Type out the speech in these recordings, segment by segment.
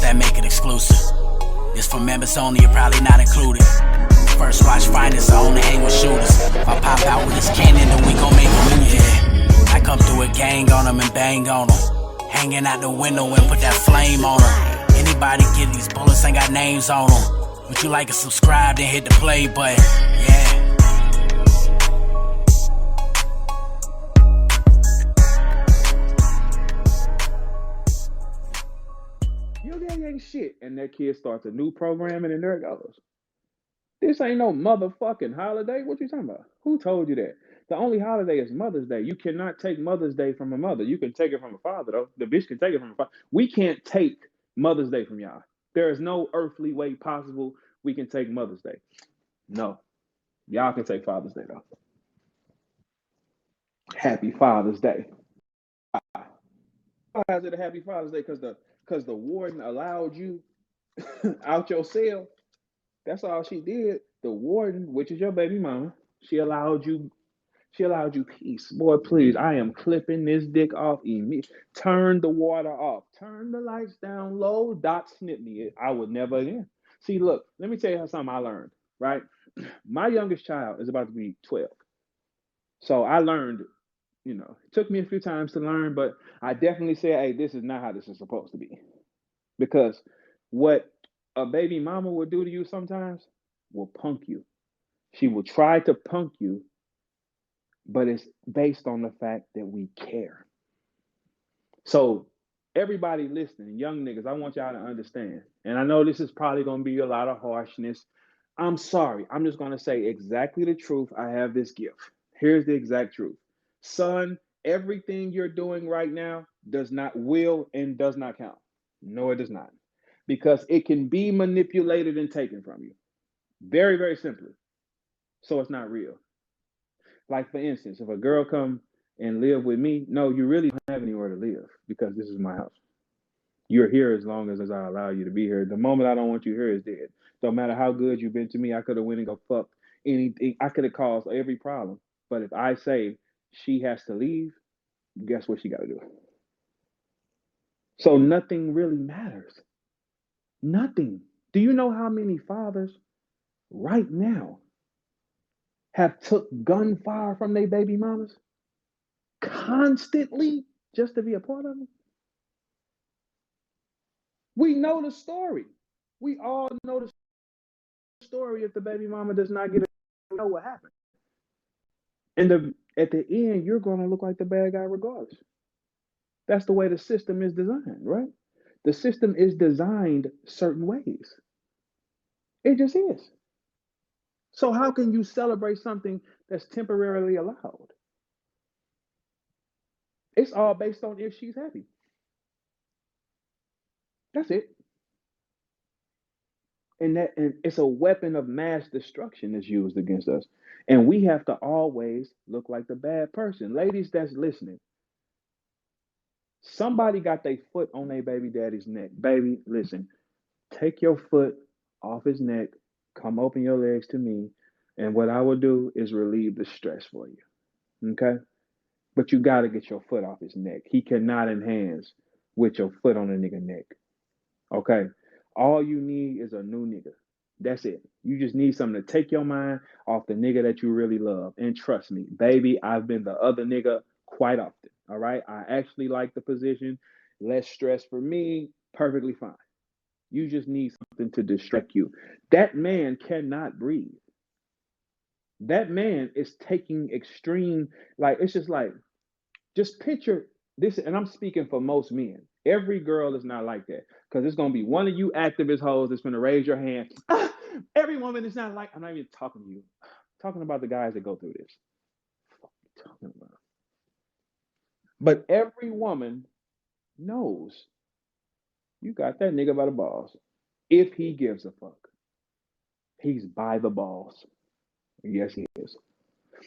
that make it exclusive. This for members only, you're probably not included. First watch finest, I only hang with shooters. If I pop out with this cannon, then we gon' make a movie. Yeah. I come through with gang on them and bang on them. Hanging out the window and put that flame on them. Anybody get these bullets ain't got names on them. Would you like to subscribe, then hit the play button? Yeah. Your daddy ain't shit. And that kid starts a new programming and there it goes. This ain't no motherfucking holiday. What you talking about? Who told you that? The only holiday is Mother's Day. You cannot take Mother's Day from a mother. You can take it from a father, though. The bitch can take it from a father. We can't take Mother's Day from y'all. There is no earthly way possible we can take Mother's Day. No. Y'all can take Father's Day, though. Happy Father's Day. Why is it a Happy Father's Day? Because the warden allowed you out your cell. That's all she did. The warden, which is your baby mama, she allowed you peace. Boy, please, I am clipping this dick off immediately. Turn the water off. Turn the lights down low. Dot snip me. I would never again. See, look, let me tell you something I learned, right? My youngest child is about to be 12. So I learned, it took me a few times to learn, but I definitely said, hey, this is not how this is supposed to be. Because what a baby mama will do to you sometimes will punk you. She will try to punk you, but it's based on the fact that we care. So everybody listening, young niggas, I want y'all to understand. And I know this is probably going to be a lot of harshness. I'm sorry. I'm just going to say exactly the truth. I have this gift. Here's the exact truth. Son, everything you're doing right now does not count. No, it does not. Because it can be manipulated and taken from you. Very, very simply. So it's not real. Like, for instance, if a girl come and live with me, no, you really don't have anywhere to live because this is my house. You're here as long as I allow you to be here. The moment I don't want you here is dead. Don't matter how good you've been to me, I could have went and go fuck anything. I could have caused every problem. But if I say she has to leave, guess what she got to do? So nothing really matters. Nothing. Do you know how many fathers right now have took gunfire from their baby mamas constantly just to be a part of them? We know the story. We all know the story. If the baby mama does not get it, we know what happened. And at the end, you're going to look like the bad guy regardless. That's the way the system is designed, right? The system is designed certain ways. It just is. So how can you celebrate something that's temporarily allowed? It's all based on if she's happy. That's it. And it's a weapon of mass destruction that's used against us. And we have to always look like the bad person. Ladies that's listening, somebody got their foot on their baby daddy's neck. Baby, listen, take your foot off his neck, come open your legs to me, and what I will do is relieve the stress for you. Okay? But you got to get your foot off his neck. He cannot enhance with your foot on a nigga neck. Okay? All you need is a new nigga. That's it. You just need something to take your mind off the nigga that you really love. And trust me, baby, I've been the other nigga quite often. All right? I actually like the position. Less stress for me. Perfectly fine. You just need something to distract you. That man cannot breathe. That man is taking extreme, it's just picture this, and I'm speaking for most men. Every girl is not like that. Because it's going to be one of you activist hoes that's going to raise your hand. Every woman is not like, I'm not even talking to you. I'm talking about the guys that go through this. What are you talking about? But every woman knows you got that nigga by the balls. If he gives a fuck. He's by the balls. Yes, he is.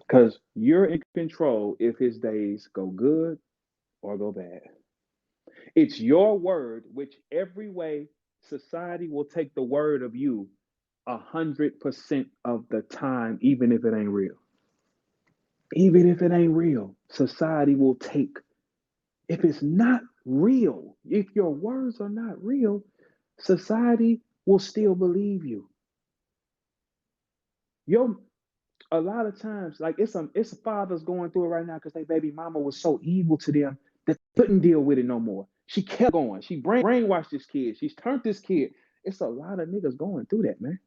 Because you're in control if his days go good or go bad. It's your word, which every way society will take the word of you 100% of the time, even if it ain't real. Even if it ain't real, society will take. If it's not real, if your words are not real, Society will still believe you. Your A lot of times, like it's fathers going through it right now because their baby mama was so evil to them that they couldn't deal with it no more. She kept going. She brainwashed this kid. She's turned this kid. It's a lot of niggas going through that, man.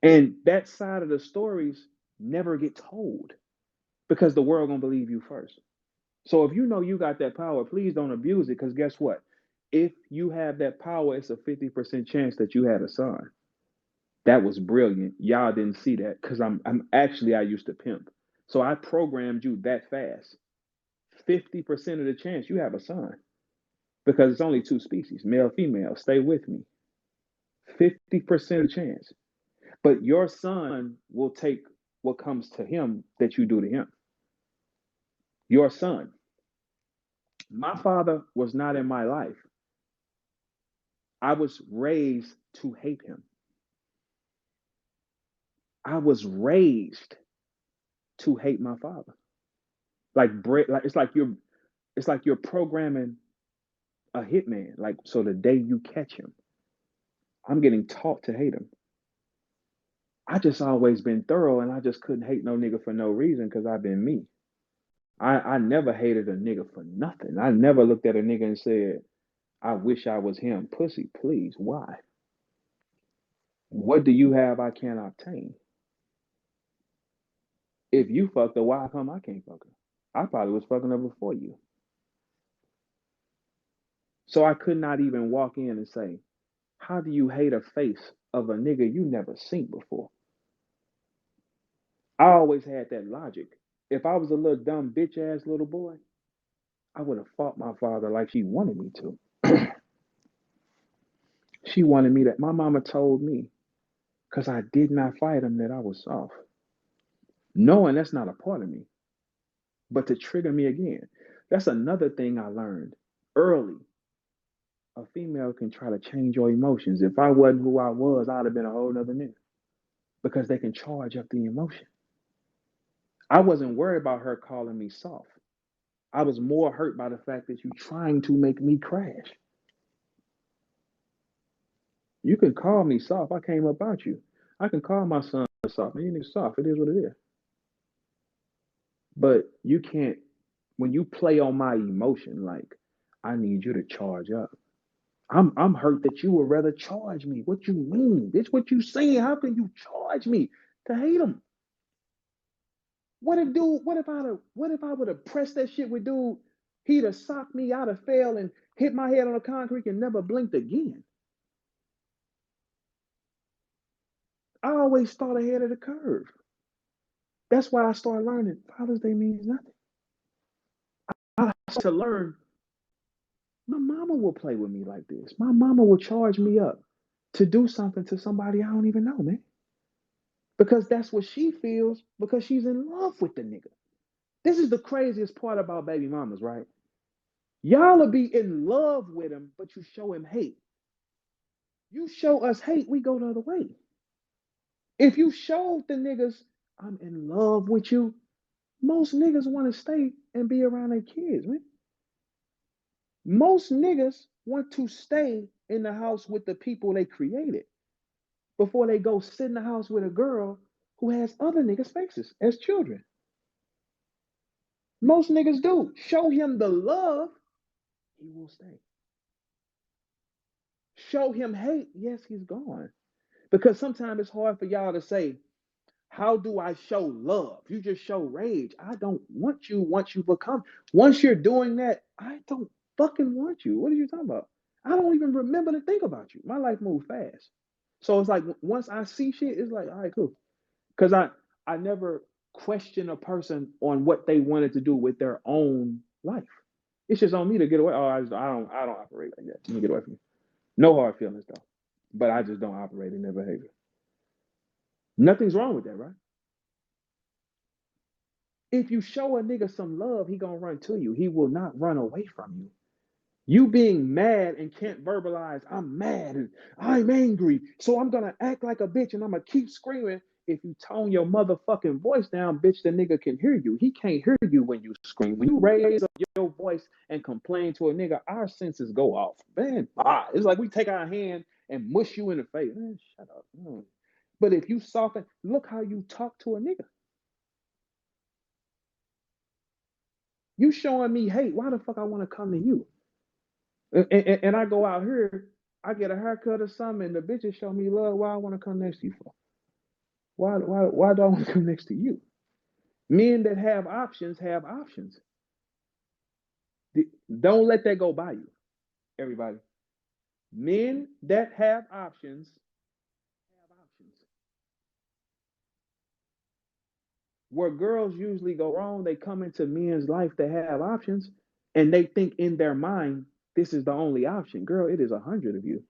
And that side of the stories never get told because the world gonna believe you first. So if you know you got that power, please don't abuse it. Because guess what? If you have that power, it's a 50% chance that you had a son. That was brilliant. Y'all didn't see that because I used to pimp. So I programmed you that fast. 50% of the chance you have a son because it's only two species, male, female. Stay with me. 50% of the chance. But your son will take what comes to him that you do to him. Your son. My father was not in my life. I was raised to hate him. I was raised to hate my father. Like it's like you're programming a hitman. Like so the day you catch him, I'm getting taught to hate him. I just always been thorough and I just couldn't hate no nigga for no reason because I've been me. I never hated a nigga for nothing. I never looked at a nigga and said, I wish I was him. Pussy, please. Why? What do you have I can't obtain? If you fucked her, why come I can't fuck her? I probably was fucking her before you. So I could not even walk in and say, how do you hate a face of a nigga you never seen before? I always had that logic. If I was a little dumb bitch ass little boy, I would have fought my father like she wanted me to. She wanted me that. My mama told me, because I did not fight him, that I was soft. Knowing that's not a part of me, but to trigger me again. That's another thing I learned early. A female can try to change your emotions. If I wasn't who I was, I'd have been a whole nother nigga because they can charge up the emotion. I wasn't worried about her calling me soft. I was more hurt by the fact that you trying to make me crash. You can call me soft. I came up out you. I can call my son soft. Man, you nigga soft. It is what it is. But you can't, when you play on my emotion, like, I need you to charge up. I'm hurt that you would rather charge me. What you mean? It's what you saying. How can you charge me to hate him? What if I would have pressed that shit with dude? He'd have socked me, I'd have fell and hit my head on the concrete and never blinked again. I always thought ahead of the curve. That's why I started learning Father's Day means nothing. I started to learn my mama will play with me like this. My mama will charge me up to do something to somebody I don't even know, man. Because that's what she feels because she's in love with the nigga. This is the craziest part about baby mamas, right? Y'all will be in love with him, but you show him hate. You show us hate, we go the other way. If you showed the niggas, I'm in love with you, most niggas want to stay and be around their kids, man. Most niggas want to stay in the house with the people they created before they go sit in the house with a girl who has other niggas' faces as children. Most niggas do. Show him the love, he will stay. Show him hate, yes, he's gone. Because sometimes it's hard for y'all to say, how do I show love? You just show rage. I don't want you once you're doing that, I don't fucking want you. What are you talking about? I don't even remember to think about you. My life moved fast. So it's like once I see shit, it's like, all right, cool. Because I never question a person on what they wanted to do with their own life. It's just on me to get away. Oh, I don't operate like that. Let me get away from you. No hard feelings though. But I just don't operate in their behavior. Nothing's wrong with that, right? If you show a nigga some love, he gonna run to you. He will not run away from you. You being mad and can't verbalize, I'm mad and I'm angry, so I'm gonna act like a bitch and I'm gonna keep screaming, if you tone your motherfucking voice down, bitch, the nigga can hear you. He can't hear you when you scream. When you raise up your voice and complain to a nigga, our senses go off. Man, it's like we take our hand and mush you in the face. Man, shut up. But if you soften, look how you talk to a nigga. You showing me hate. Why the fuck I want to come to you? And I go out here, I get a haircut or something, and the bitches show me love. Why I want to come next to you for? Why do I want to come next to you? Men that have options have options. Don't let that go by you, everybody. Men that have options have options. Where girls usually go wrong, they come into men's life that have options, and they think in their mind, this is the only option. Girl, it is 100 of you.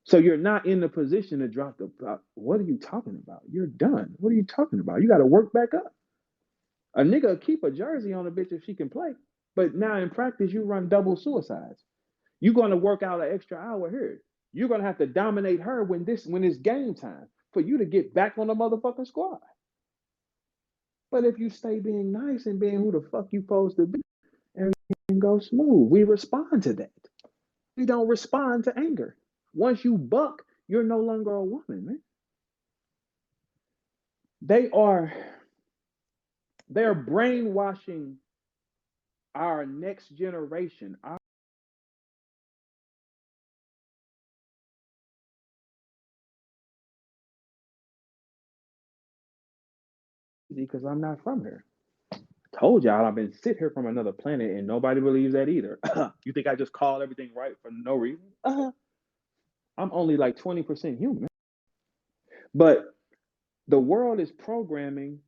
So you're not in the position to drop the. What are you talking about? You're done. What are you talking about? You got to work back up. A nigga keep a jersey on a bitch if she can play, but now in practice you run double suicides. You're gonna work out an extra hour here. You're gonna have to dominate her when it's game time for you to get back on the motherfucking squad. But if you stay being nice and being who the fuck you supposed to be, everything goes smooth. We respond to that. We don't respond to anger. Once you buck, you're no longer a woman, man. They're brainwashing our next generation. Because I'm not from here. Told y'all I've been sit here from another planet and nobody believes that either. You think I just call everything right for no reason? I'm only like 20% human. But the world is programming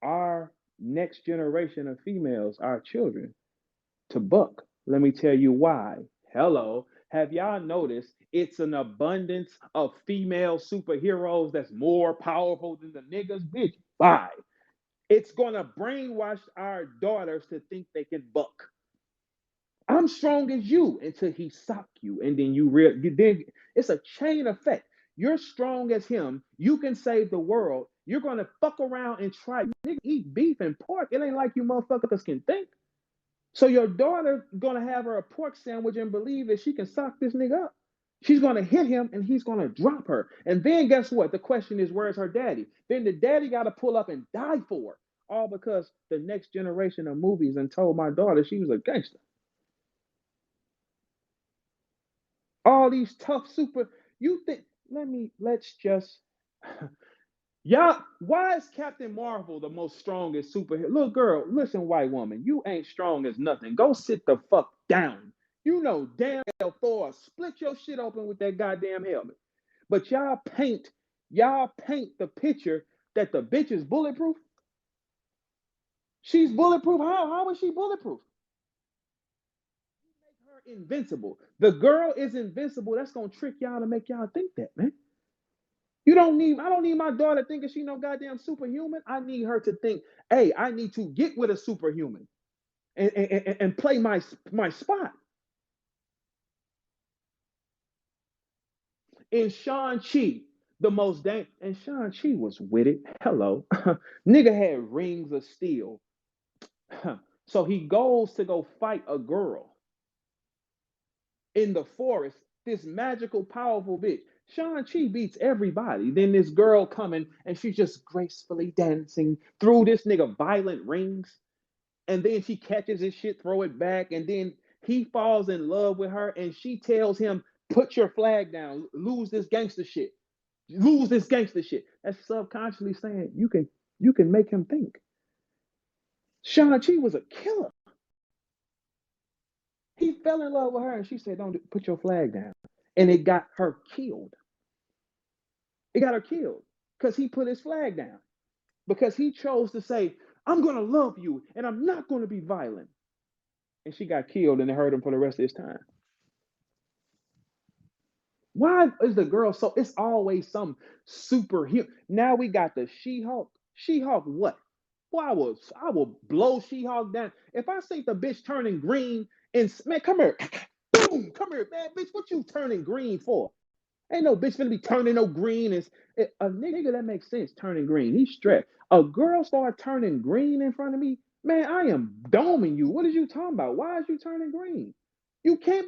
our next generation of females, our children, to buck. Let me tell you why. Hello. Have y'all noticed it's an abundance of female superheroes that's more powerful than the niggas? Bitch, bye. It's going to brainwash our daughters to think they can buck. I'm strong as you until he sock you. And then then it's a chain effect. You're strong as him. You can save the world. You're going to fuck around and try to eat beef and pork. It ain't like you motherfuckers can think. So your daughter going to have her a pork sandwich and believe that she can sock this nigga up. She's going to hit him and he's going to drop her. And then guess what? The question is, where's her daddy? Then the daddy got to pull up and die for her. All because the next generation of movies and told my daughter she was a gangster. All these tough you think, let's just, y'all, why is Captain Marvel the most strongest superhero? Little girl, listen, white woman, you ain't strong as nothing. Go sit the fuck down. You know damn well Thor split your shit open with that goddamn helmet. But y'all paint the picture that the bitch is bulletproof. She's bulletproof. How is she bulletproof? You make her invincible. The girl is invincible. That's gonna trick y'all to make y'all think that, man. I don't need my daughter thinking she no goddamn superhuman. I need her to think, hey, I need to get with a superhuman and play my spot. In Shang-Chi, the most and Shang-Chi was with it. Hello. Nigga had rings of steel. So he goes to go fight a girl in the forest, this magical, powerful bitch. Shang-Chi beats everybody. Then this girl coming and she's just gracefully dancing through this nigga violent rings. And then she catches his shit, throw it back, and then he falls in love with her and she tells him, put your flag down, lose this gangster shit. Lose this gangster shit. That's subconsciously saying you can make him think. Shang-Chi was a killer. He fell in love with her and she said, don't put your flag down. And it got her killed. It got her killed because he put his flag down. Because he chose to say, I'm going to love you and I'm not going to be violent. And she got killed and it hurt him for the rest of his time. Why is the girl so? It's always some superhero. Now we got the She-Hulk. She-Hulk what? Well, I will blow She-Hulk down. If I see the bitch turning green and man, come here. Boom, come here, man, bitch. What you turning green for? Ain't no bitch finna be turning no green. A nigga that makes sense turning green. He's stressed. A girl start turning green in front of me, man, I am doming you. What is you talking about? Why is you turning green? You can't be